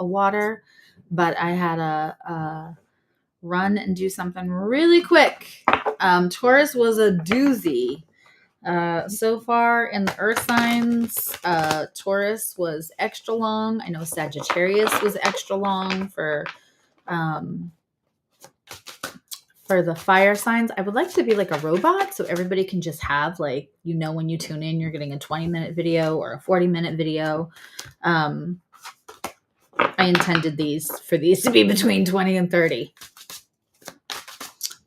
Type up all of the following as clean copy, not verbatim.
a water, but I had a run and do something really quick. Taurus was a doozy. So far in the earth signs, Taurus was extra long. I know Sagittarius was extra long for the fire signs. I would like to be like a robot so everybody can just have, like, when you tune in, you're getting a 20-minute video or a 40-minute video. I intended for these to be between 20 and 30.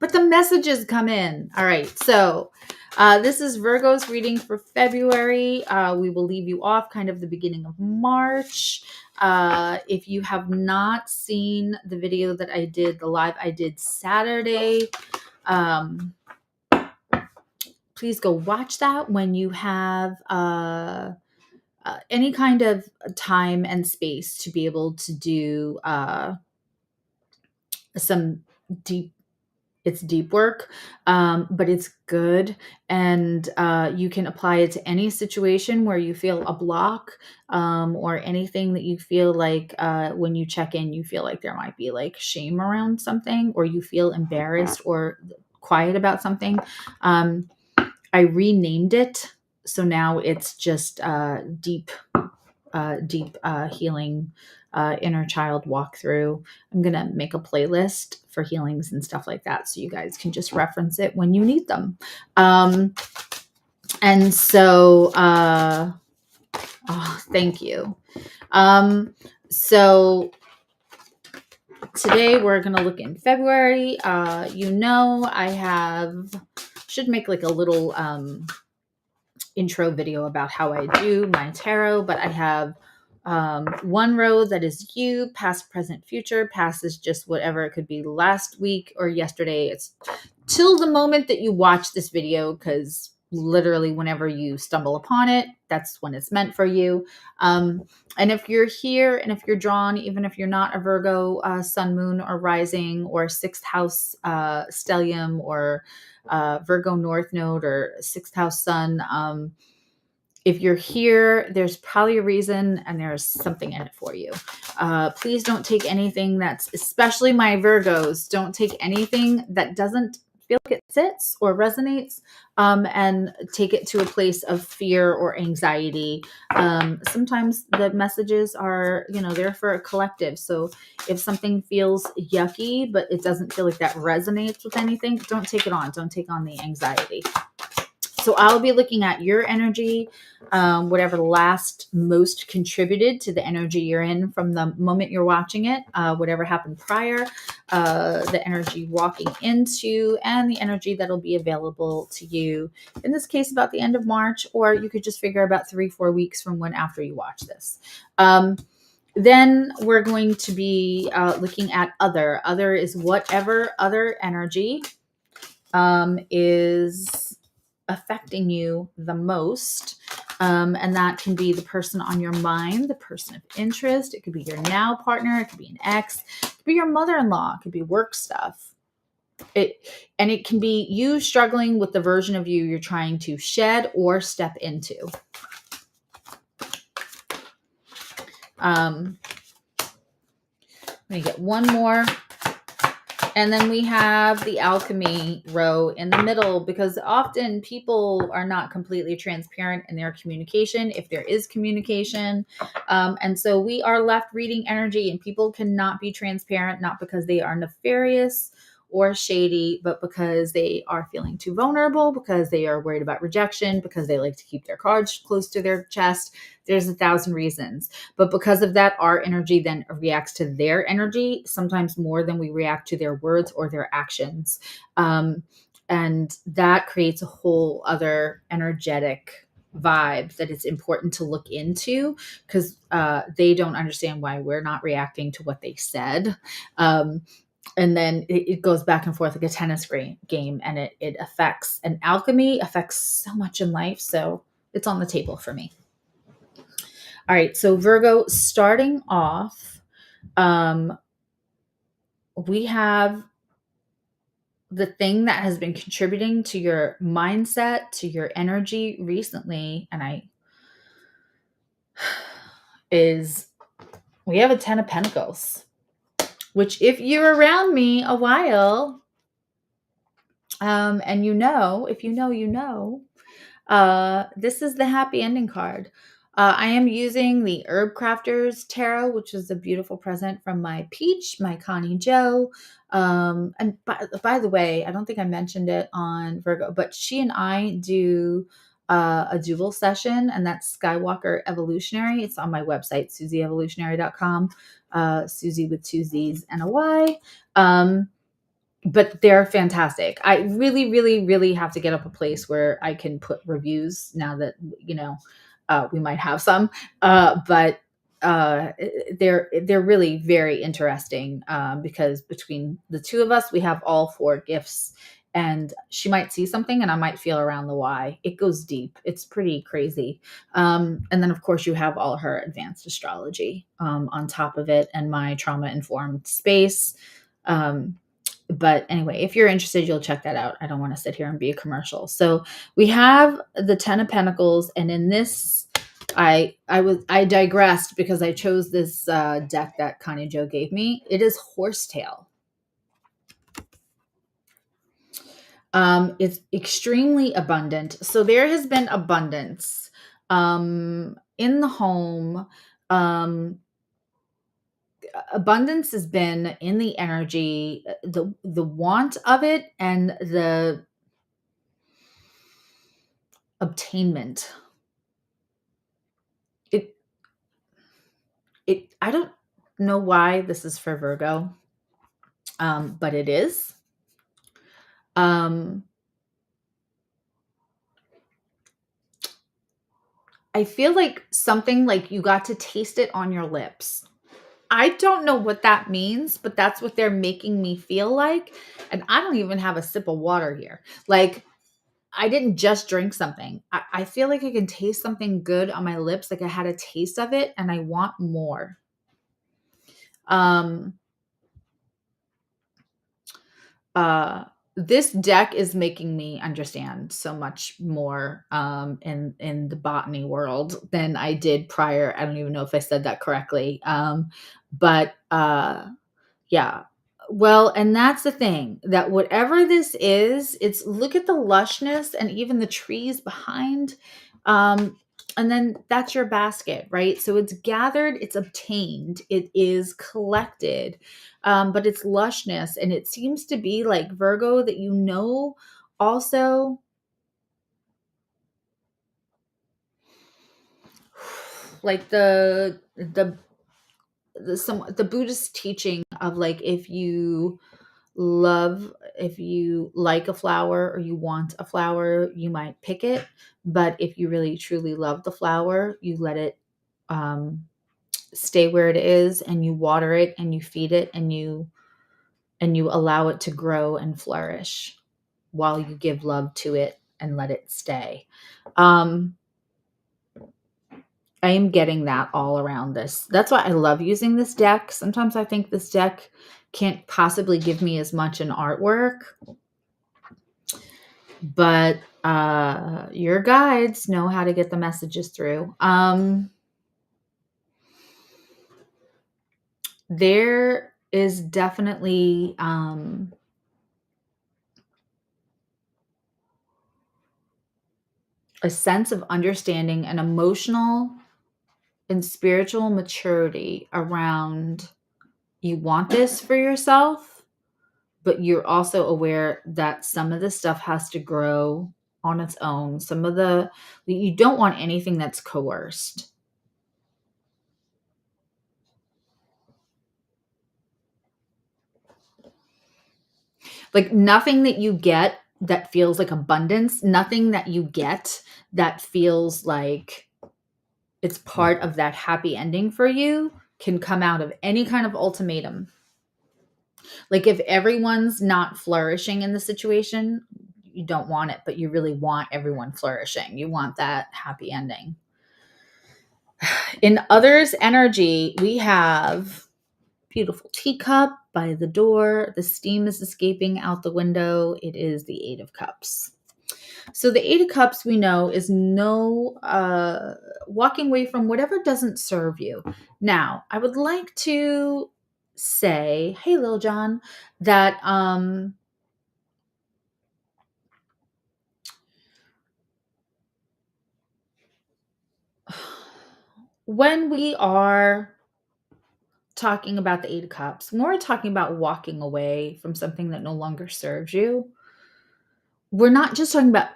But the messages come in. All right. So this is Virgo's reading for February. We will leave you off kind of the beginning of March. If you have not seen the video that I did, the live I did Saturday, please go watch that when you have any kind of time and space to be able to do some deep work, but it's good. And you can apply it to any situation where you feel a block, or anything that you feel like when you check in, you feel like there might be like shame around something, or you feel embarrassed or quiet about something. I renamed it. So now it's just deep healing, inner child walkthrough. I'm going to make a playlist for healings and stuff like that, so you guys can just reference it when you need them. And so, thank you. So today we're going to look in February. I should make like a little intro video about how I do my tarot, but I have one row that is you, past, present, future. Past is just whatever. It could be last week or yesterday. It's till the moment that you watch this video, because literally whenever you stumble upon it, that's when it's meant for you. And if you're here and if you're drawn, even if you're not a Virgo sun, moon, or rising, or sixth house stellium, or Virgo north node, or sixth house sun, if you're here, there's probably a reason and there's something in it for you. Please don't take anything especially my Virgos, don't take anything that doesn't feel like it sits or resonates, and take it to a place of fear or anxiety. Sometimes the messages are, they're for a collective. So if something feels yucky, but it doesn't feel like that resonates with anything, don't take it on. Don't take on the anxiety. So I'll be looking at your energy, whatever last most contributed to the energy you're in from the moment you're watching it, whatever happened prior, the energy walking into, and the energy that'll be available to you, in this case, about the end of March, or you could just figure about 3-4 weeks from when after you watch this. Then we're going to be looking at other. Other is whatever other energy is affecting you the most, and that can be the person on your mind, the person of interest. It could be your now partner, it could be an ex, it could be your mother-in-law, it could be work stuff. It can be you struggling with the version of you you're trying to shed or step into. Let me get one more. And then we have the alchemy row in the middle, because often people are not completely transparent in their communication, if there is communication. And so we are left reading energy, and people cannot be transparent, not because they are nefarious or shady, but because they are feeling too vulnerable, because they are worried about rejection, because they like to keep their cards close to their chest. There's 1,000 reasons. But because of that, our energy then reacts to their energy, sometimes more than we react to their words or their actions. And that creates a whole other energetic vibe that it's important to look into, because they don't understand why we're not reacting to what they said. And then it goes back and forth like a tennis game, and it affects, and alchemy affects so much in life. So it's on the table for me. All right. So Virgo, starting off, we have the thing that has been contributing to your mindset, to your energy recently, and is we have a 10 of Pentacles, which if you're around me a while, and if you know, this is the happy ending card. I am using the Herb Crafters Tarot, which is a beautiful present from my Peach, my Connie Joe. And by the way, I don't think I mentioned it on Virgo, but she and I do a dual session, and that's Skywalker Evolutionary. It's on my website, SuzzyEvolutionary.com. Suzzy with two Z's and a Y. But they're fantastic. I really, really, really have to get up a place where I can put reviews now that, we might have some. But they're really very interesting, because between the two of us, we have all four gifts, and she might see something and I might feel around the why. It goes deep. It's pretty crazy. And then of course you have all her advanced astrology, on top of it, and my trauma informed space. But anyway, if you're interested, you'll check that out. I don't want to sit here and be a commercial. So we have the 10 of Pentacles, and in this, I digressed because I chose this deck that Connie Joe gave me. It is Horsetail. It's extremely abundant. So there has been abundance in the home. Abundance has been in the energy, the want of it, and the obtainment. I don't know why this is for Virgo, but it is. I feel like something like you got to taste it on your lips. I don't know what that means, but that's what they're making me feel like. And I don't even have a sip of water here. Like, I didn't just drink something. I feel like I can taste something good on my lips. Like I had a taste of it and I want more. This deck is making me understand so much more in the botany world than I did prior. I don't even know if I said that correctly. But yeah. Well, and that's the thing, that whatever this is, it's look at the lushness and even the trees behind. And then that's your basket, right? So it's gathered, it's obtained, it is collected, but it's lushness. And it seems to be like Virgo that also like the Buddhist teaching of like, if you like a flower or you want a flower, you might pick it. But if you really truly love the flower, you let it stay where it is, and you water it and you feed it, and you allow it to grow and flourish while you give love to it and let it stay. I am getting that all around this. That's why I love using this deck. Sometimes I think this deck can't possibly give me as much in artwork, but your guides know how to get the messages through. There is definitely a sense of understanding and emotional and spiritual maturity around, you want this for yourself, but you're also aware that some of the stuff has to grow on its own. You don't want anything that's coerced. Like nothing that you get that feels like abundance, nothing that you get that feels like it's part of that happy ending for you can come out of any kind of ultimatum. Like if everyone's not flourishing in the situation, you don't want it, but you really want everyone flourishing. You want that happy ending. In others' energy, we have beautiful teacup by the door. The steam is escaping out the window. It is the 8 of Cups. So the Eight of Cups, we know, is no walking away from whatever doesn't serve you. Now, I would like to say, hey, Lil John, that when we are talking about the Eight of Cups, when we're talking about walking away from something that no longer serves you, we're not just talking about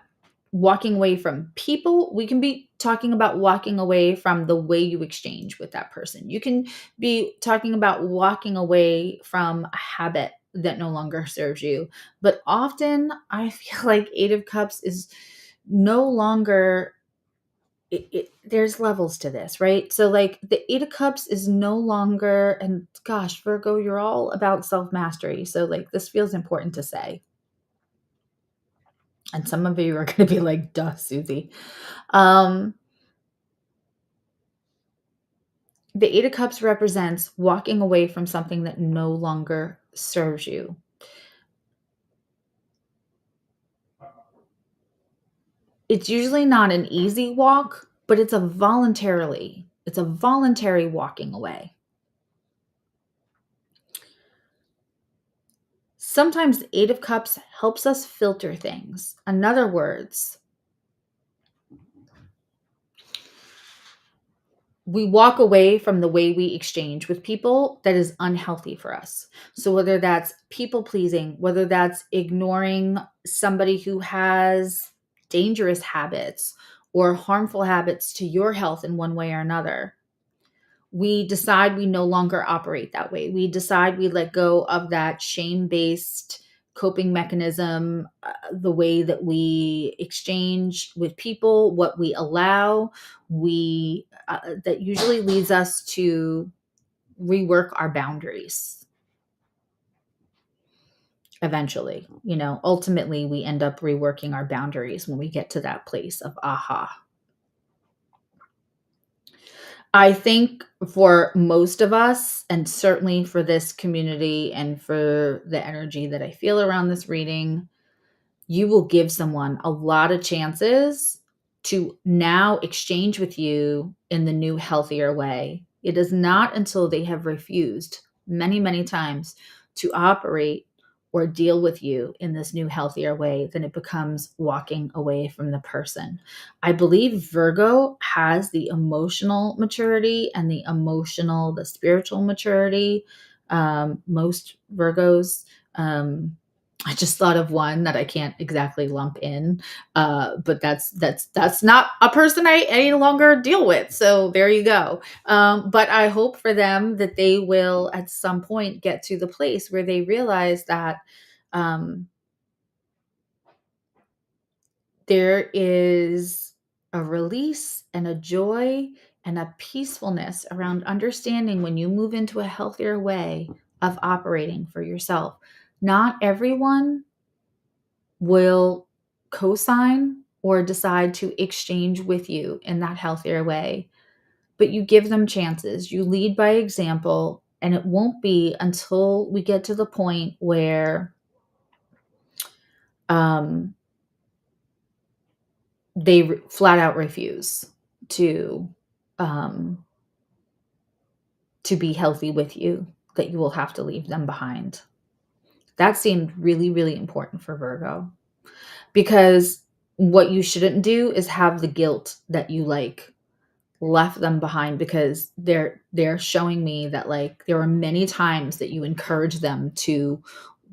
walking away from people. We can be talking about walking away from the way you exchange with that person. You can be talking about walking away from a habit that no longer serves you. But often I feel like Eight of Cups is no longer there's levels to this, right? So like the Eight of Cups is no longer, and gosh, Virgo, you're all about self-mastery. So like this feels important to say. And some of you are going to be like, duh, Susie. Um, the Eight of Cups represents walking away from something that no longer serves you. It's usually not an easy walk, but it's a voluntary walking away. Sometimes the Eight of Cups helps us filter things. In other words, we walk away from the way we exchange with people that is unhealthy for us. So whether that's people pleasing, whether that's ignoring somebody who has dangerous habits or harmful habits to your health in one way or another, we decide we no longer operate that way. We decide we let go of that shame-based coping mechanism, the way that we exchange with people, what we allow, that usually leads us to rework our boundaries. Eventually, ultimately we end up reworking our boundaries when we get to that place of aha. I think for most of us, and certainly for this community and for the energy that I feel around this reading, you will give someone a lot of chances to now exchange with you in the new, healthier way. It is not until they have refused many, many times to operate or deal with you in this new, healthier way, then it becomes walking away from the person. I believe Virgo has the emotional maturity and the spiritual maturity. Most Virgos, I just thought of one that I can't exactly lump in, but that's not a person I any longer deal with. So there you go. But I hope for them that they will at some point get to the place where they realize that there is a release and a joy and a peacefulness around understanding when you move into a healthier way of operating for yourself. Not everyone will co-sign or decide to exchange with you in that healthier way, but you give them chances. You lead by example, and it won't be until we get to the point where they flat out refuse to be healthy with you that you will have to leave them behind. That seemed really, really important for Virgo, because what you shouldn't do is have the guilt that you left them behind, because they're showing me that there are many times that you encourage them to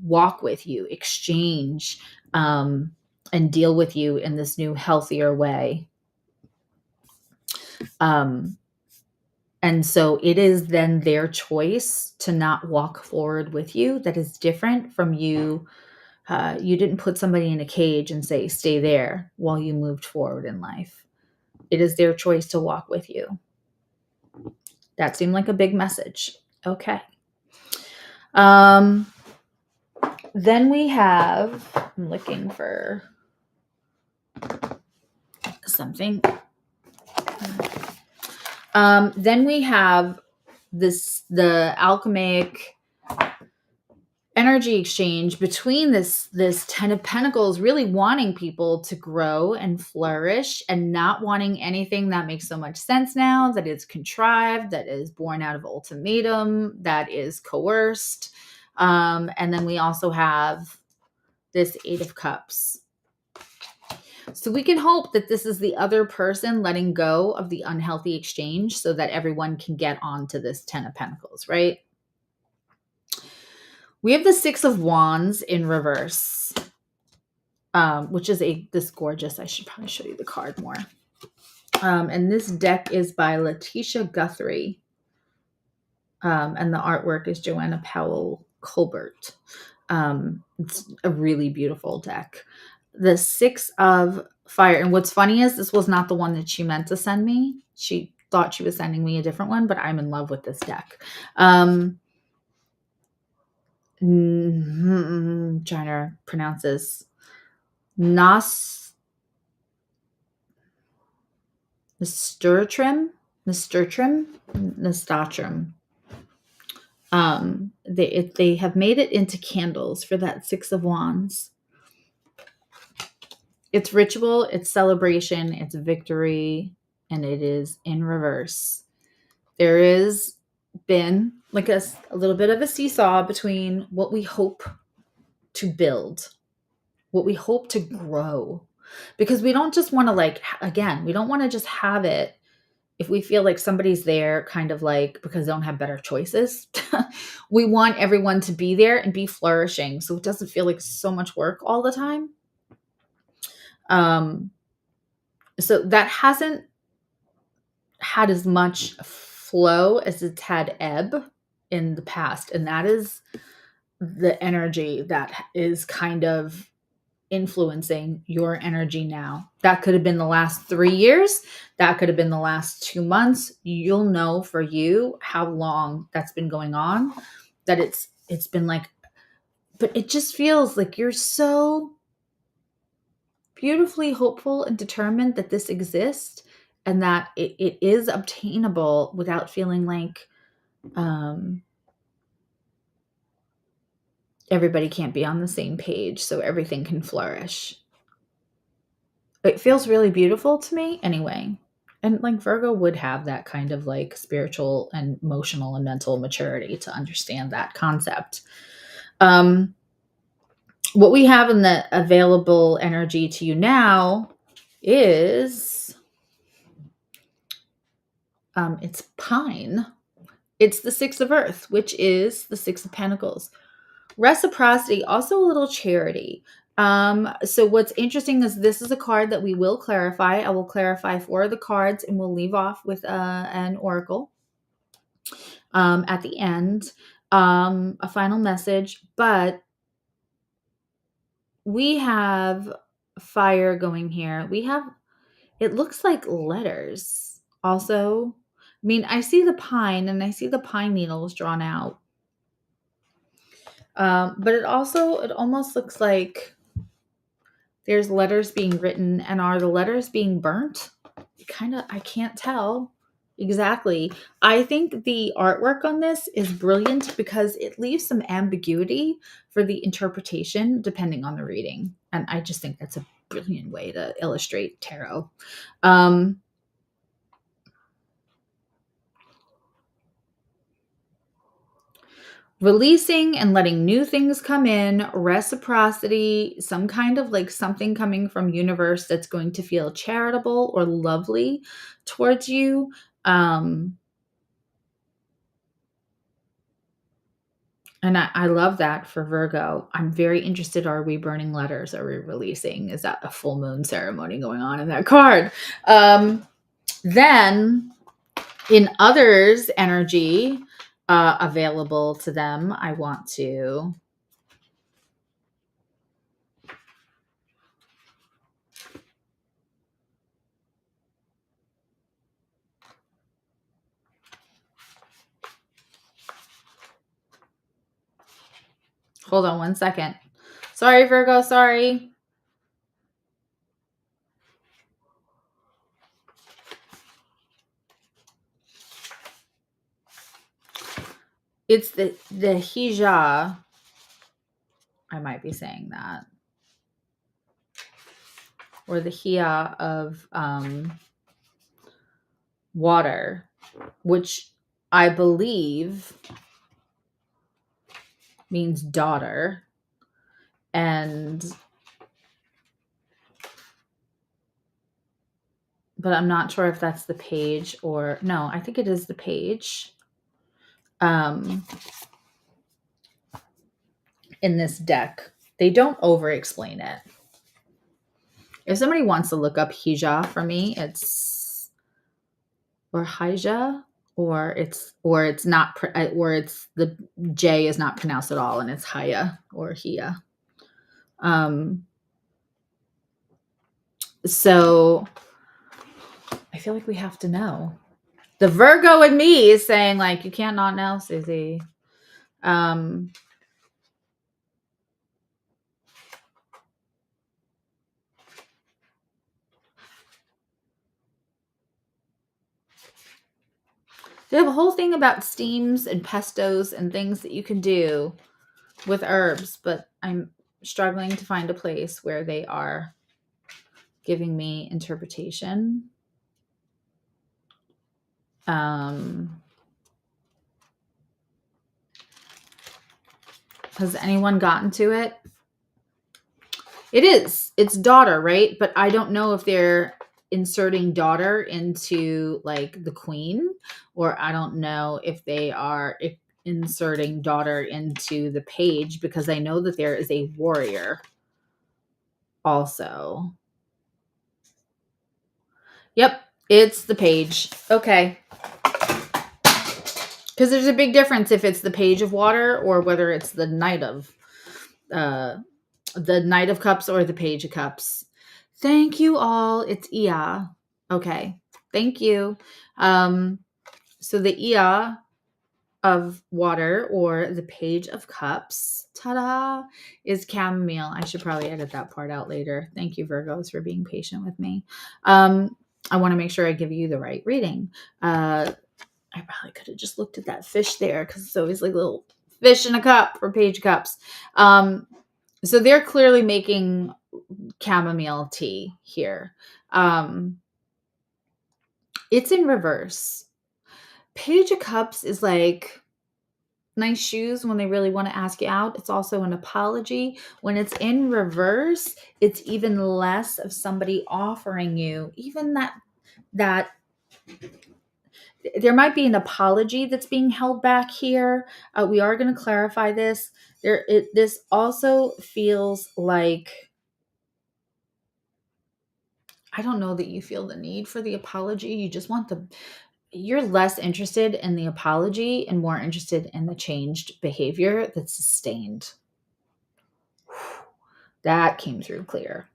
walk with you, exchange, and deal with you in this new, healthier way. And so it is then their choice to not walk forward with you. That is different from you. You didn't put somebody in a cage and say, stay there while you moved forward in life. It is their choice to walk with you. That seemed like a big message. Okay. Then we have, I'm looking for something. Then we have the alchemic energy exchange between this 10 of Pentacles really wanting people to grow and flourish and not wanting anything that makes so much sense now, that is contrived, that is born out of ultimatum, that is coerced. And then we also have this 8 of Cups. So we can hope that this is the other person letting go of the unhealthy exchange so that everyone can get onto this 10 of Pentacles, right? We have the 6 of Wands in reverse, which is this gorgeous, I should probably show you the card more. And this deck is by Letitia Guthrie. And the artwork is Joanna Powell Colbert. It's a really beautiful deck. The 6 of Fire. And what's funny is this was not the one that she meant to send me. She thought she was sending me a different one, but I'm in love with this deck. Trying to pronounce this. Nasturtrim. They have made it into candles for that 6 of Wands. It's ritual, it's celebration, it's victory, and it is in reverse. There is been like a little bit of a seesaw between what we hope to build, what we hope to grow, because we don't just want to we don't want to just have it if we feel like somebody's there kind of like because they don't have better choices. We want everyone to be there and be flourishing so it doesn't feel like so much work all the time. So that hasn't had as much flow as it's had ebb in the past. And that is the energy that is kind of influencing your energy now. That could have been the last 3 years. That could have been the last 2 months. You'll know for you how long that's been going on, that it's been like, but it just feels like you're so beautifully hopeful and determined that this exists and that it is obtainable without feeling like everybody can't be on the same page so everything can flourish. It feels really beautiful to me anyway. And like Virgo would have that kind of like spiritual and emotional and mental maturity to understand that concept. What we have in the available energy to you now is it's Pine. It's the 6 of Earth, which is the 6 of Pentacles. Reciprocity, also a little charity. So what's interesting is this is a card that we will clarify. I will clarify 4 of the cards and we'll leave off with an oracle at the end, a final message. But we have fire going here. We have, it looks like letters also. I mean, I see the pine and I see the pine needles drawn out. But it almost looks like there's letters being written, and are the letters being burnt? I can't tell exactly. I think the artwork on this is brilliant because it leaves some ambiguity for the interpretation depending on the reading. And I just think that's a brilliant way to illustrate tarot. Releasing and letting new things come in, reciprocity, some kind of like something coming from universe that's going to feel charitable or lovely towards you. And I love that for Virgo. I'm very interested. Are we burning letters? Are we releasing? Is that a full moon ceremony going on in that card? Then in others' energy available to them, I want to hold on one second. Sorry, Virgo. Sorry. It's the Hija I might be saying that. Or the Hia of water, which I believe means daughter. But I'm not sure if that's the page or no, I think it is the page. In this deck. They don't over explain it. If somebody wants to look up Hija for me, it's or Hija, or it's not, or it's the J is not pronounced at all, and it's Haya or Hia. So I feel like we have to know. The Virgo in me is saying like, you can't not know, Suzzy. They have a whole thing about steams and pestos and things that you can do with herbs, but I'm struggling to find a place where they are giving me interpretation. Has anyone gotten to it? It's daughter, right? But I don't know if they're inserting daughter into like the queen, or I don't know if they are inserting daughter into the page, because I know that there is a warrior also. Yep, it's the page. Okay. Because there's a big difference if it's the page of water or whether it's the knight of cups or the page of cups. Thank you all. It's Ia. Okay. Thank you. So the Ia of water or the page of cups, ta-da, is chamomile. I should probably edit that part out later. Thank you, Virgos, for being patient with me. I want to make sure I give you the right reading. I probably could have just looked at that fish there, because it's always like a little fish in a cup for page cups. So they're clearly making chamomile tea here. It's in reverse. Page of Cups is like nice shoes when they really want to ask you out. It's also an apology. When it's in reverse, it's even less of somebody offering you, even that there might be an apology that's being held back here. We are going to clarify this. This also feels like, I don't know that you feel the need for the apology. You just want you're less interested in the apology and more interested in the changed behavior that's sustained. That came through clear.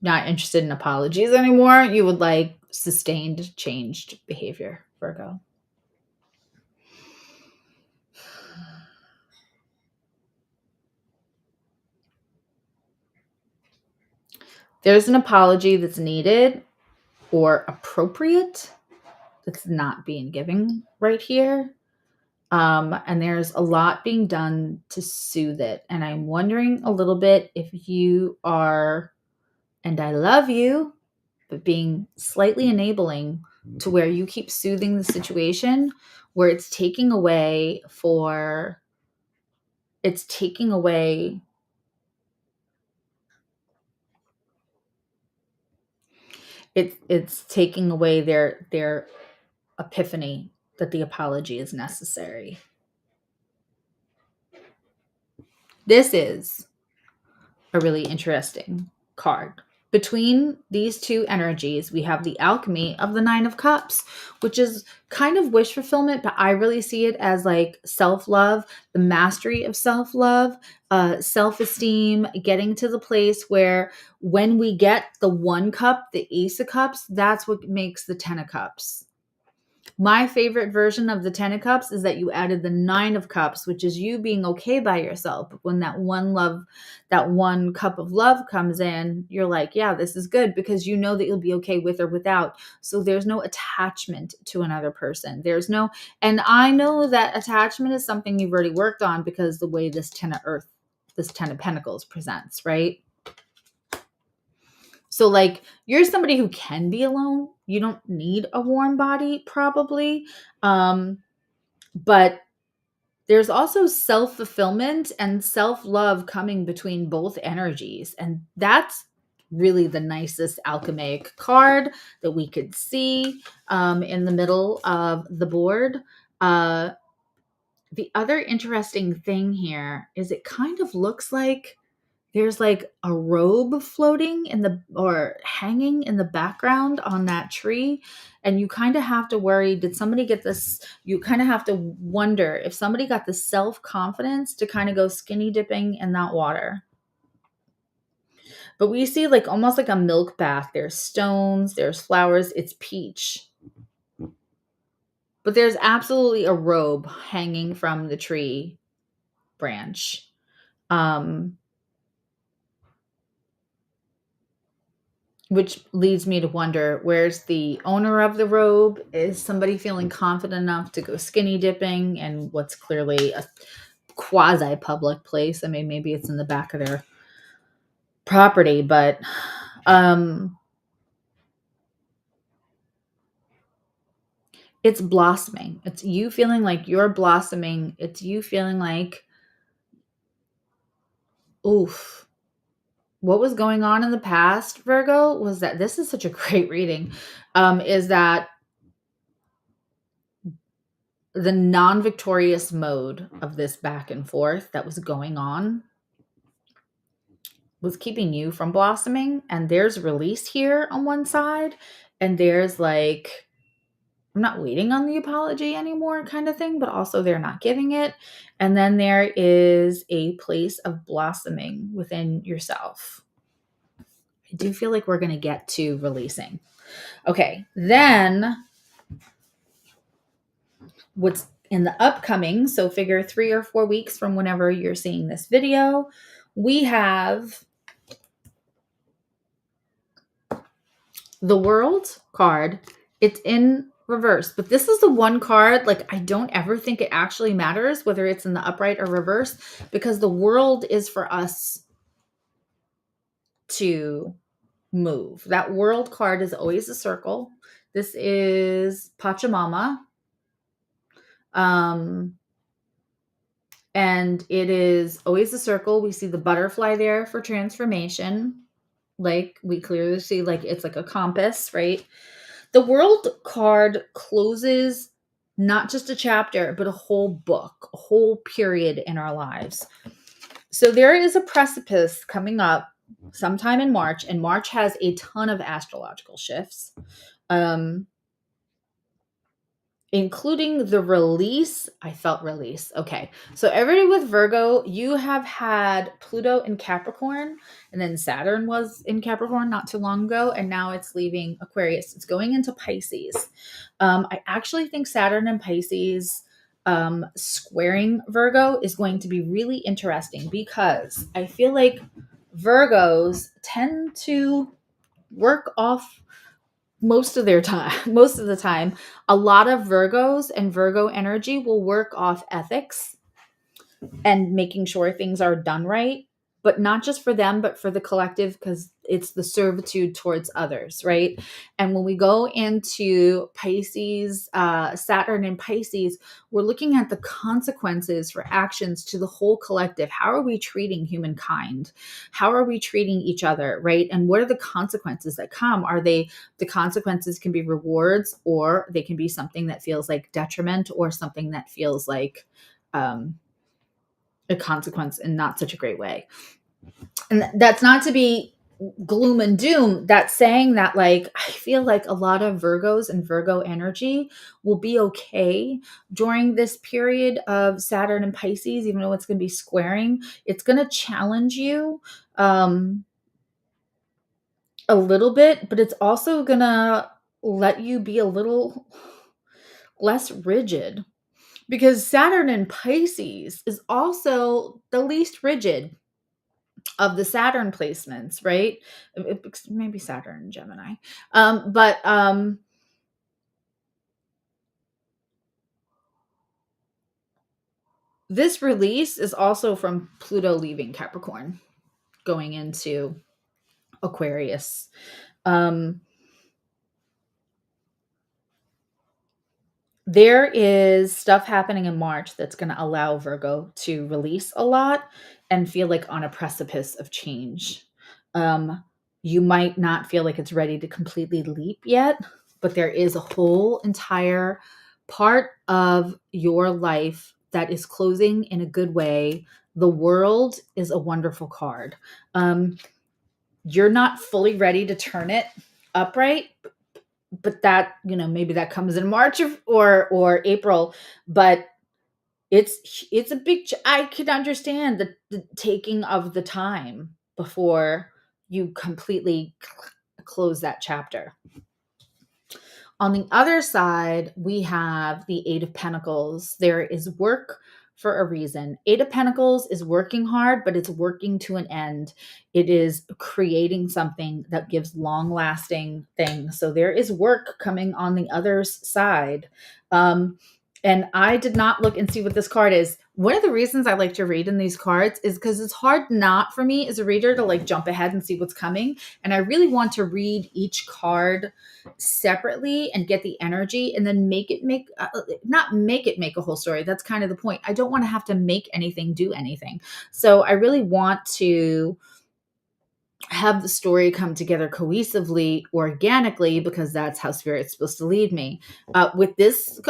Not interested in apologies anymore. You would like sustained, changed behavior, Virgo. There's an apology that's needed or appropriate that's not being given right here. And there's a lot being done to soothe it. And I'm wondering a little bit if you are, and I love you, but being slightly enabling to where you keep soothing the situation, where it's taking away their epiphany that the apology is necessary. This is a really interesting card. Between these two energies, we have the alchemy of the Nine of Cups, which is kind of wish fulfillment, but I really see it as like self-love, the mastery of self-love, self-esteem, getting to the place where when we get the 1 cup, the Ace of Cups, that's what makes the 10 of Cups. My favorite version of the 10 of cups is that you added the 9 of cups, which is you being okay by yourself. But when that one cup of love comes in, you're like, yeah, this is good, because you know that you'll be okay with or without. So there's no attachment to another person. And I know that attachment is something you've already worked on, because the way this 10 of Pentacles presents, right? So like, you're somebody who can be alone. You don't need a warm body, probably. But there's also self-fulfillment and self-love coming between both energies. And that's really the nicest alchemaic card that we could see in the middle of the board. The other interesting thing here is it kind of looks like there's like a robe floating or hanging in the background on that tree. And you kind of have to worry, did somebody get this? You kind of have to wonder if somebody got the self-confidence to kind of go skinny dipping in that water. But we see like almost like a milk bath. There's stones, there's flowers, it's peach. But there's absolutely a robe hanging from the tree branch. Which leads me to wonder, where's the owner of the robe? Is somebody feeling confident enough to go skinny dipping in what's clearly a quasi-public place? I mean, maybe it's in the back of their property, but it's blossoming. It's you feeling like you're blossoming. It's you feeling like, oof. What was going on in the past, Virgo, was that this is such a great reading, is that the non-victorious mode of this back and forth that was going on was keeping you from blossoming. And there's release here on one side, and there's like, I'm not waiting on the apology anymore kind of thing, but also they're not giving it. And then there is a place of blossoming within yourself. I do feel like we're going to get to releasing. Okay, then what's in the upcoming, so figure 3 or 4 weeks from whenever you're seeing this video, we have the World card. It's in reverse, but this is the one card, like, I don't ever think it actually matters whether it's in the upright or reverse, because the World is for us to move. That World card is always a circle. This is Pachamama. And it is always a circle. We see the butterfly there for transformation. Like, we clearly see, like, it's like a compass, right? The World card closes not just a chapter, but a whole book, a whole period in our lives. So there is a precipice coming up sometime in March, and March has a ton of astrological shifts. Including the release. I felt release. Okay. So everybody with Virgo, you have had Pluto in Capricorn, and then Saturn was in Capricorn not too long ago, and now it's leaving Aquarius. It's going into Pisces. I actually think Saturn and Pisces squaring Virgo is going to be really interesting, because I feel like Virgos tend to work off most of the time. A lot of Virgos and Virgo energy will work off ethics and making sure things are done right, but not just for them, but for the collective, because it's the servitude towards others, right? And when we go into Pisces, Saturn and Pisces, we're looking at the consequences for actions to the whole collective. How are we treating humankind? How are we treating each other, right? And what are the consequences that come? The consequences can be rewards, or they can be something that feels like detriment, or something that feels like a consequence in not such a great way. And that's not to be gloom and doom. That's saying that, like, I feel like a lot of Virgos and Virgo energy will be okay during this period of Saturn and Pisces, even though it's going to be squaring. It's going to challenge you a little bit, but it's also going to let you be a little less rigid, because Saturn in Pisces is also the least rigid of the Saturn placements, right? Maybe Saturn and Gemini. But this release is also from Pluto leaving Capricorn, going into Aquarius. There is stuff happening in March that's going to allow Virgo to release a lot and feel like on a precipice of change. You might not feel like it's ready to completely leap yet, but there is a whole entire part of your life that is closing in a good way. The World is a wonderful card. You're not fully ready to turn it upright, but that, maybe that comes in March or April, but it's a big I could understand the taking of the time before you completely close that chapter. On the other side, we have the Eight of Pentacles. There is work for a reason. Eight of Pentacles is working hard, but it's working to an end. It is creating something that gives long-lasting things. So there is work coming on the other side. And I did not look and see what this card is. One of the reasons I like to read in these cards is because it's hard not for me as a reader to like jump ahead and see what's coming. And I really want to read each card separately and get the energy and then not make it make a whole story. That's kind of the point. I don't want to have to make anything do anything. So I really want to have the story come together cohesively, organically, because that's how spirit's supposed to lead me. With this,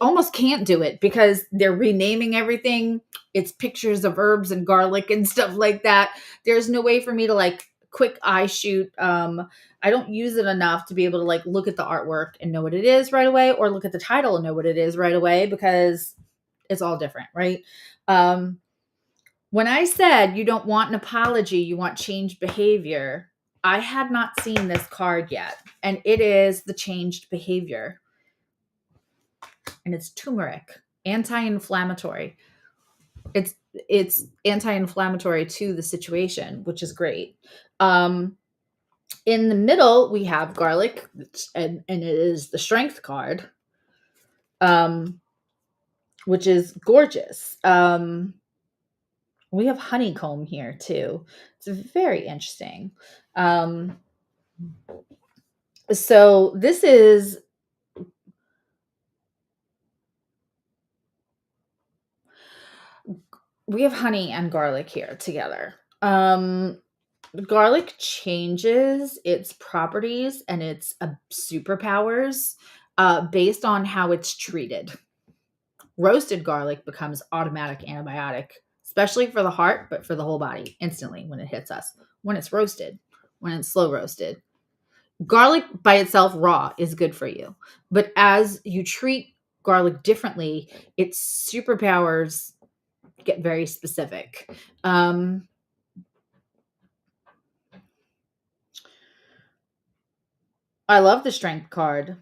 almost can't do it because they're renaming everything. It's pictures of herbs and garlic and stuff like that. There's no way for me to like quick eye shoot. I don't use it enough to be able to like look at the artwork and know what it is right away, or look at the title and know what it is right away, because it's all different, right? When I said you don't want an apology, you want changed behavior, I had not seen this card yet. And it is the changed behavior. And it's turmeric, anti-inflammatory. It's anti-inflammatory to the situation, which is great. In the middle, we have garlic, and it is the strength card, which is gorgeous. We have honeycomb here too. It's very interesting. So this is, we have honey and garlic here together. Garlic changes its properties and its superpowers based on how it's treated. Roasted garlic becomes automatic antibiotic, especially for the heart, but for the whole body instantly when it hits us. When it's roasted, when it's slow roasted. Garlic by itself raw is good for you. But as you treat garlic differently, its superpowers get very specific. I love the strength card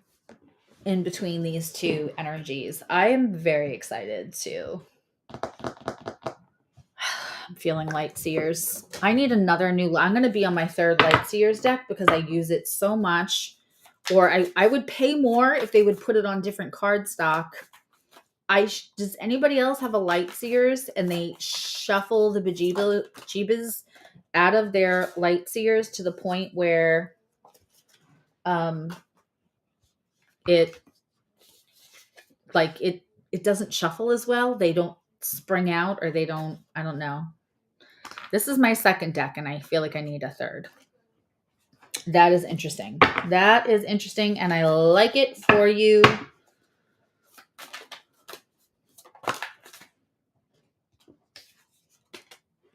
in between these two energies. I am very excited to. I'm feeling light seers. I need another I'm going to be on my third light seers deck because I use it so much. Or I would pay more if they would put it on different card stock. Does anybody else have a light seers and they shuffle the bejeebas out of their light seers to the point where it doesn't shuffle as well? They don't spring out, or they don't, I don't know. This is my second deck and I feel like I need a third. That is interesting. That is interesting and I like it for you.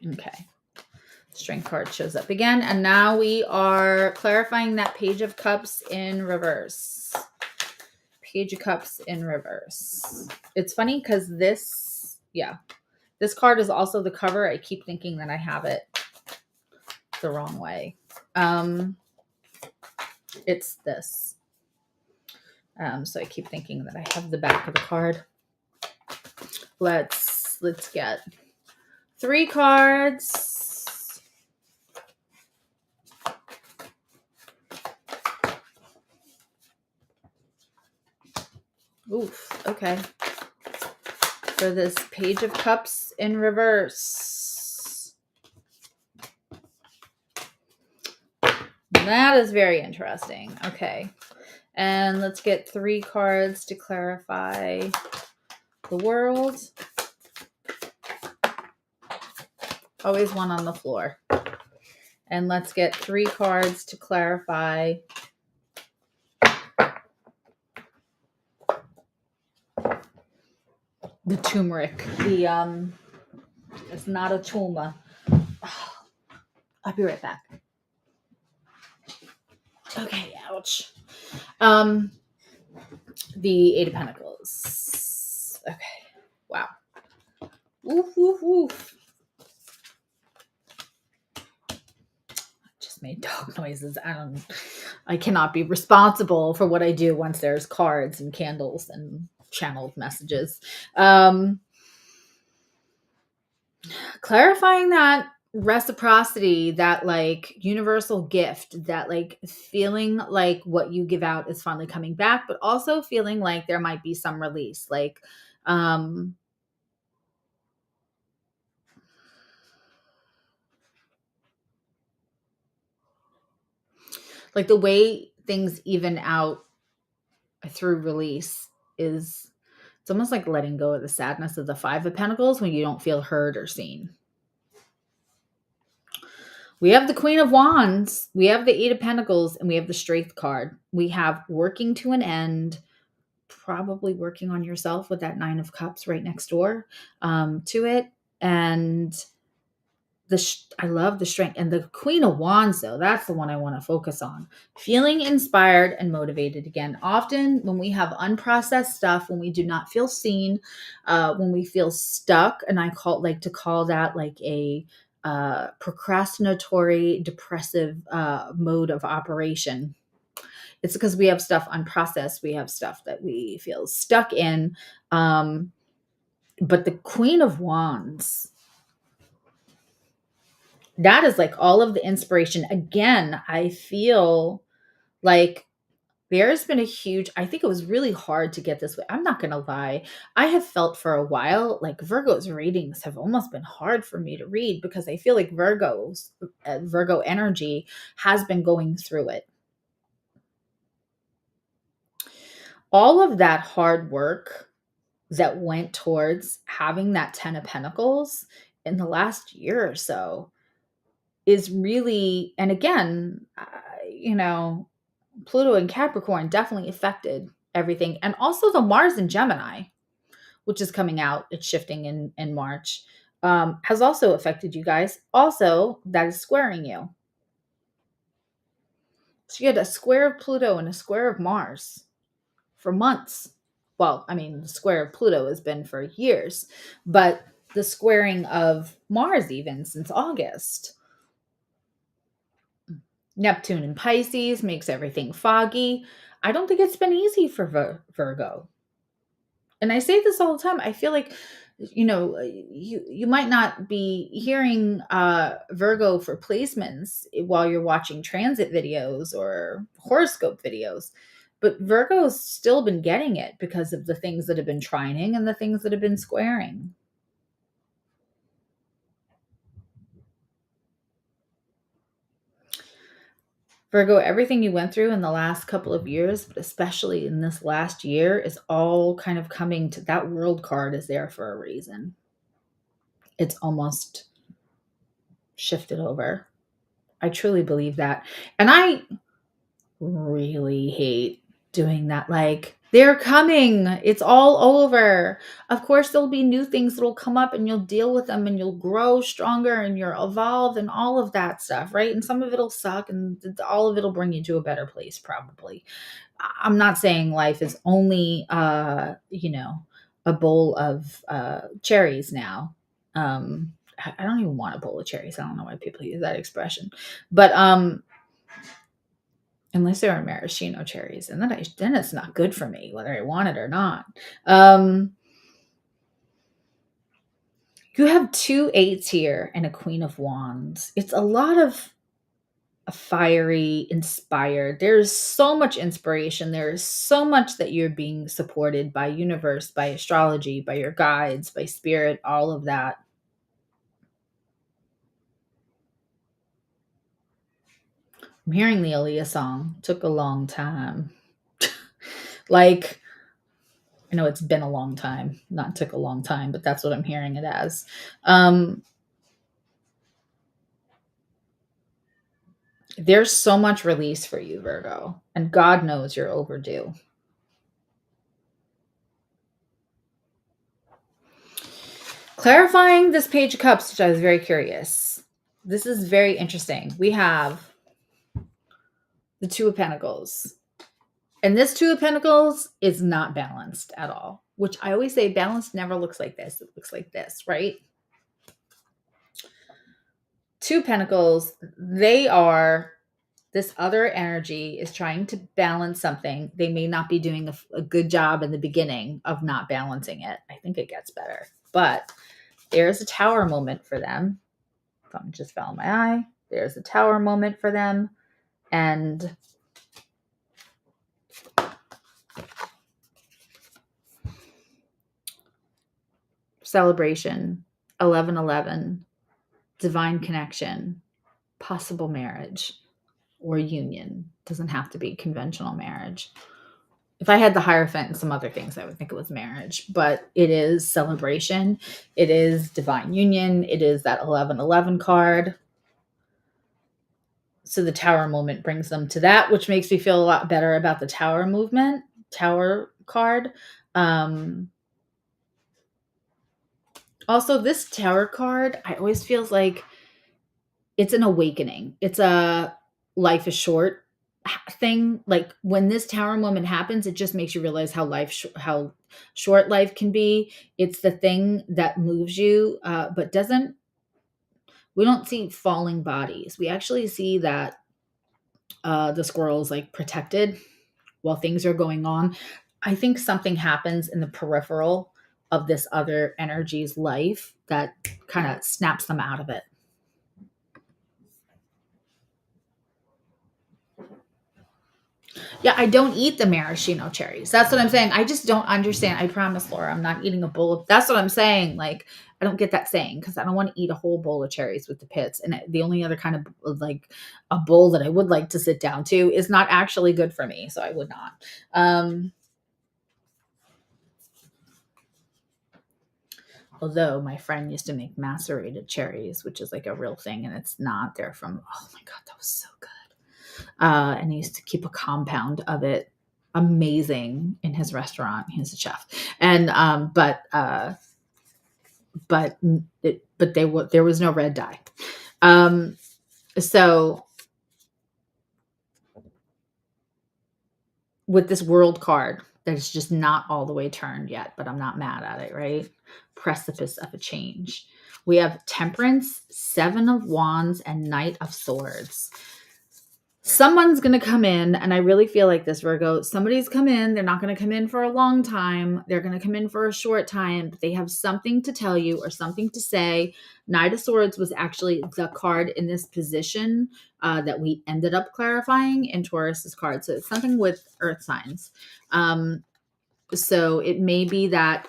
Okay. Strength card shows up again. And now we are clarifying that Page of Cups in reverse. Page of Cups in reverse. It's funny because this card is also the cover. I keep thinking that I have it the wrong way. It's this. So I keep thinking that I have the back of the card. Let's get 3 cards. Oof, okay. For this Page of Cups in reverse. That is very interesting. Okay. And let's get 3 cards to clarify the world. Always one on the floor. And let's get 3 cards to clarify the turmeric. It's not a tumor. I'll be right back. Okay, ouch. The 8 of Pentacles. Okay, wow. Woof, woof, woof. Just made dog noises. I cannot be responsible for what I do once there's cards and candles and channeled messages. Clarifying that reciprocity, that like universal gift, that like feeling like what you give out is finally coming back, but also feeling like there might be some release, like the way things even out through release is, it's almost like letting go of the sadness of the 5 of Pentacles when you don't feel heard or seen. We have the Queen of Wands, we have the 8 of Pentacles, and we have the Strength card. We have working to an end, probably working on yourself with that 9 of Cups right next door to it. And I love the strength. And the Queen of Wands, though, that's the one I want to focus on. Feeling inspired and motivated again. Often when we have unprocessed stuff, when we do not feel seen, when we feel stuck, and I like to call that like a procrastinatory, depressive mode of operation. It's because we have stuff unprocessed. We have stuff that we feel stuck in. But the Queen of Wands, that is like all of the inspiration. Again, I feel like there's been a huge, I think it was really hard to get this way. I'm not going to lie. I have felt for a while like Virgo's readings have almost been hard for me to read because I feel like Virgo energy has been going through it. All of that hard work that went towards having that 10 of Pentacles in the last year or so is really, and again, Pluto and Capricorn definitely affected everything. And also the Mars in Gemini, which is coming out, it's shifting in March, has also affected you guys. Also, that is squaring you. So you had a square of Pluto and a square of Mars for months. Well, I mean, the square of Pluto has been for years, but the squaring of Mars even since August. Neptune in Pisces makes everything foggy. I don't think it's been easy for Virgo. And I say this all the time. I feel like, you might not be hearing Virgo for placements while you're watching transit videos or horoscope videos. But Virgo's still been getting it because of the things that have been trining and the things that have been squaring. Virgo, everything you went through in the last couple of years, but especially in this last year, is all kind of coming to that world card is there for a reason. It's almost shifted over. I truly believe that. And I really hate doing that. Like, they're coming. It's all over. Of course, there'll be new things that'll come up and you'll deal with them and you'll grow stronger and you'll evolve and all of that stuff, right? And some of it'll suck and all of it'll bring you to a better place, probably. I'm not saying life is only, a bowl of cherries now. I don't even want a bowl of cherries. I don't know why people use that expression. But unless they were maraschino cherries, and then it's not good for me, whether I want it or not. You have 2 8s here and a Queen of Wands. It's a lot of fiery, inspired. There's so much inspiration. There's so much that you're being supported by universe, by astrology, by your guides, by spirit, all of that. I'm hearing the Aaliyah song. Took a long time. Like, I know it's been a long time, not took a long time, but that's what I'm hearing it as. There's so much release for you, Virgo, and God knows you're overdue. Clarifying this Page of Cups, which I was very curious. This is very interesting. We have the Two of Pentacles. And this Two of Pentacles is not balanced at all, which I always say balanced never looks like this. It looks like this, right? Two Pentacles, this other energy is trying to balance something. They may not be doing a good job in the beginning of not balancing it. I think it gets better. But there's a Tower moment for them. Something just fell in my eye. There's a Tower moment for them. And celebration, 1111, divine connection, possible marriage or union. Doesn't have to be conventional marriage. If I had the Hierophant and some other things, I would think it was marriage, but it is celebration. It is divine union. It is that 1111 card. So the Tower moment brings them to that, which makes me feel a lot better about the Tower card. Also, this Tower card, I always feels like it's an awakening. It's a life is short thing. Like when this Tower moment happens, it just makes you realize how short life can be. It's the thing that moves you, but we don't see falling bodies. We actually see that the squirrel is like protected while things are going on. I think something happens in the peripheral of this other energy's life that kind of snaps them out of it. Yeah, I don't eat the maraschino cherries. That's what I'm saying. I just don't understand. I promise, Laura, I'm not eating a bowl of. That's what I'm saying. Like, I don't get that saying because I don't want to eat a whole bowl of cherries with the pits. And the only other kind of like a bowl that I would like to sit down to is not actually good for me. So I would not. Although my friend used to make macerated cherries, which is like a real thing, and it's not. They're from, oh my God, that was so good. And he used to keep a compound of it, amazing, in his restaurant. He's a chef, and there was no red dye. So with this World card, that's just not all the way turned yet, but I'm not mad at it, right? Precipice of a change. We have Temperance, Seven of Wands, and Knight of Swords. Someone's going to come in, and I really feel like this, Virgo. Somebody's come in. They're not going to come in for a long time. They're going to come in for a short time, but they have something to tell you or something to say. Knight of Swords was actually the card in this position that we ended up clarifying in Taurus's card. So it's something with earth signs. So it may be that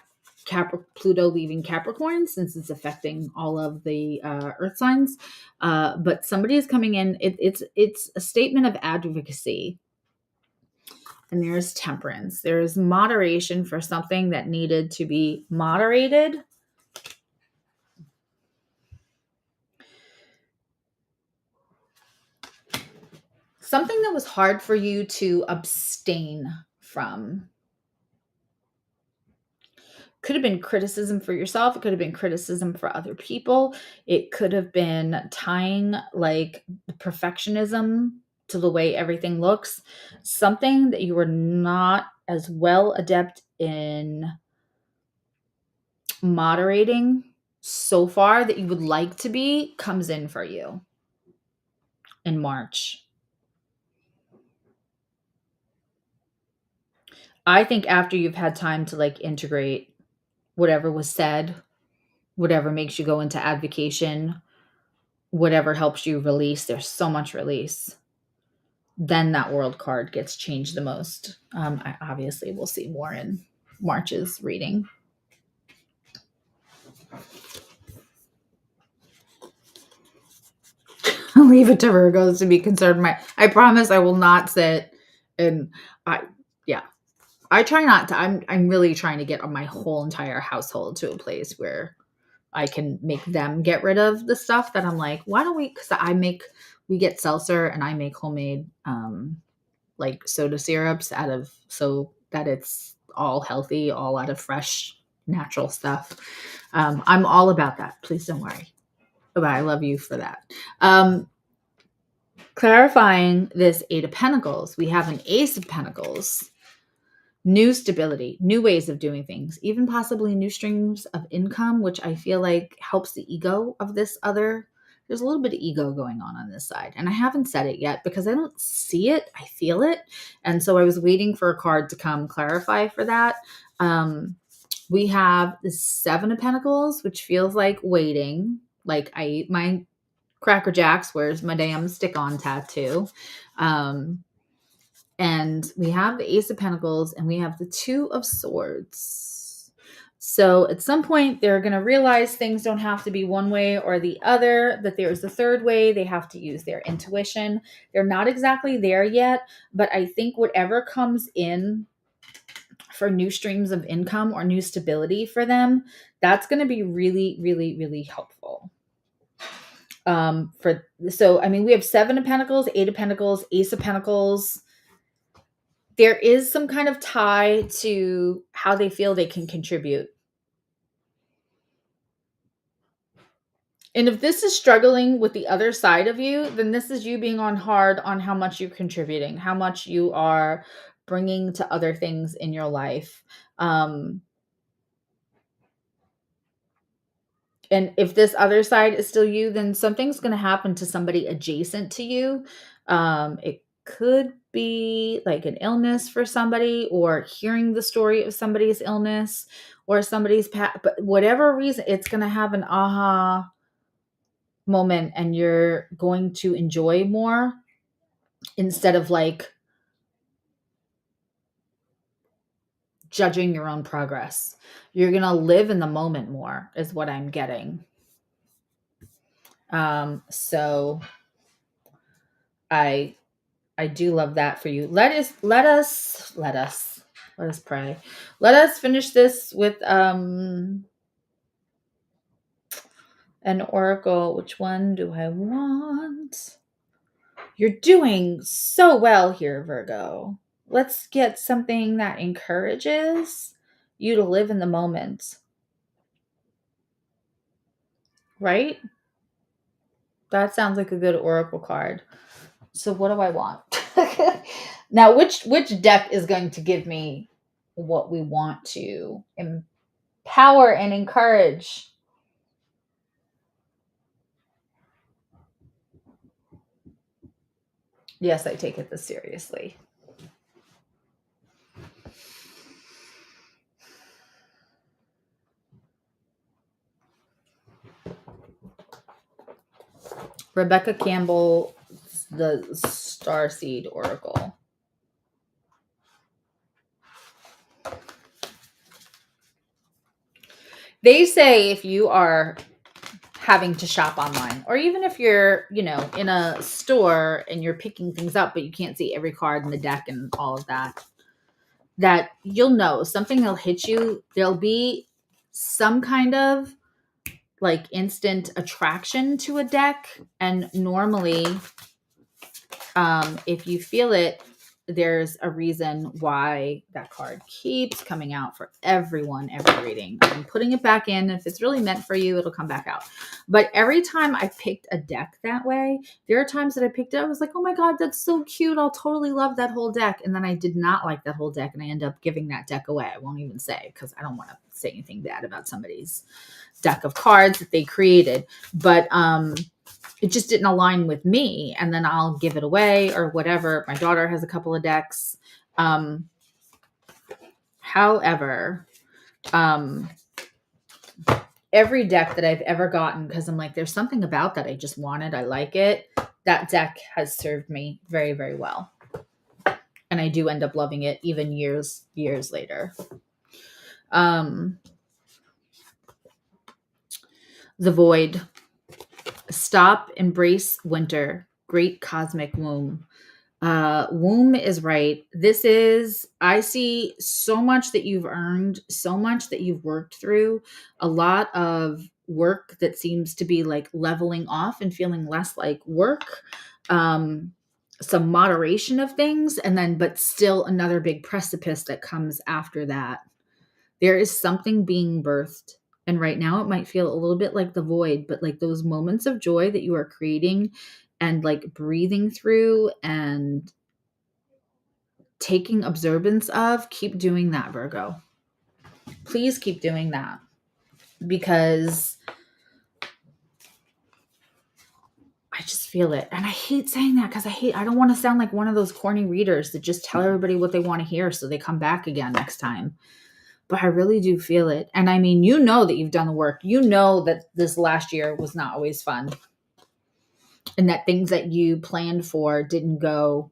Pluto leaving Capricorn, since it's affecting all of the earth signs, but somebody is coming in. It's a statement of advocacy, and there's Temperance. There's moderation for something that needed to be moderated. Something that was hard for you to abstain from. Could have been criticism for yourself. It could have been criticism for other people. It could have been tying like perfectionism to the way everything looks. Something that you were not as well adept in moderating so far that you would like to be comes in for you in March. I think after you've had time to like integrate whatever was said, whatever makes you go into advocation, whatever helps you release, there's so much release, then that world card gets changed the most. I obviously will see more in March's reading. I'll leave it to Virgos to be concerned. I promise I will not sit and I try not to. I'm really trying to get my whole entire household to a place where I can make them get rid of the stuff that I'm like, why don't we? Because we get seltzer and I make homemade like soda syrups so that it's all healthy, all out of fresh, natural stuff. I'm all about that. Please don't worry. But I love you for that. Clarifying this Eight of Pentacles, we have an Ace of Pentacles. New stability, new ways of doing things, even possibly new streams of income, which I feel like helps the ego of this other. There's a little bit of ego going on this side. And I haven't said it yet because I don't see it. I feel it. And so I was waiting for a card to come clarify for that. We have the Seven of Pentacles, which feels like waiting. Like I ate my Cracker Jacks. Where's my damn stick-on tattoo? And we have the Ace of Pentacles and we have the Two of Swords. So at some point, they're going to realize things don't have to be one way or the other, that there's a third way. They have to use their intuition. They're not exactly there yet, but I think whatever comes in for new streams of income or new stability for them, that's going to be really, really, really helpful. We have Seven of Pentacles, Eight of Pentacles, Ace of Pentacles. There is some kind of tie to how they feel they can contribute. And if this is struggling with the other side of you, then this is you being on hard on how much you're contributing, how much you are bringing to other things in your life. And if this other side is still you, then something's going to happen to somebody adjacent to you. It could be like an illness for somebody, or hearing the story of somebody's illness or somebody's but whatever reason, it's going to have an aha moment and you're going to enjoy more instead of like judging your own progress. You're going to live in the moment more is what I'm getting. So I do love that for you. Let us pray. Let us finish this with an oracle. Which one do I want? You're doing so well here, Virgo. Let's get something that encourages you to live in the moment. Right? That sounds like a good oracle card. So what do I want? Now, which deck is going to give me what we want to empower and encourage? Yes, I take it this seriously. Rebecca Campbell, the Starseed Oracle. They say if you are having to shop online, or even if you're, in a store and you're picking things up, but you can't see every card in the deck and all of that, that you'll know something will hit you. There'll be some kind of like instant attraction to a deck. And normally, if you feel it, there's a reason why that card keeps coming out for everyone, every reading. I'm putting it back in. If it's really meant for you, it'll come back out. But every time I picked a deck that way, there are times that I picked it, I was like, oh my God, that's so cute. I'll totally love that whole deck. And then I did not like that whole deck and I end up giving that deck away. I won't even say, because I don't want to say anything bad about somebody's deck of cards that they created. But it just didn't align with me, and then I'll give it away or whatever. My daughter has a couple of decks. However, every deck that I've ever gotten, because I'm like, there's something about that I just wanted, I like it, that deck has served me very, very well. And I do end up loving it even years later. The Void. Stop, embrace winter. Great cosmic womb. Womb is right. This is, I see so much that you've earned, so much that you've worked through, a lot of work that seems to be like leveling off and feeling less like work. Some moderation of things, and then, but still another big precipice that comes after that. There is something being birthed. And right now it might feel a little bit like the void, but like those moments of joy that you are creating and like breathing through and taking observance of, keep doing that, Virgo. Please keep doing that, because I just feel it. And I hate saying that because I don't want to sound like one of those corny readers that just tell everybody what they want to hear so they come back again next time. But I really do feel it. And I mean, you know that you've done the work. You know that this last year was not always fun. And that things that you planned for didn't go.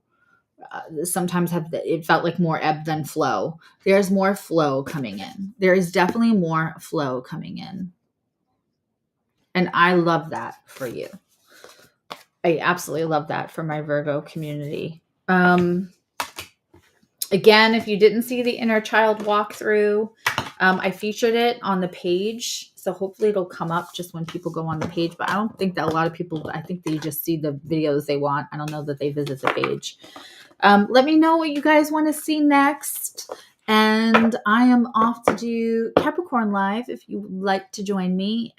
Sometimes it felt like more ebb than flow. There's more flow coming in. There is definitely more flow coming in. And I love that for you. I absolutely love that for my Virgo community. Again, if you didn't see the inner child walkthrough, I featured it on the page. So hopefully it'll come up just when people go on the page. But I don't think that a lot of people, I think they just see the videos they want. I don't know that they visit the page. Let me know what you guys want to see next. And I am off to do Capricorn Live if you would like to join me.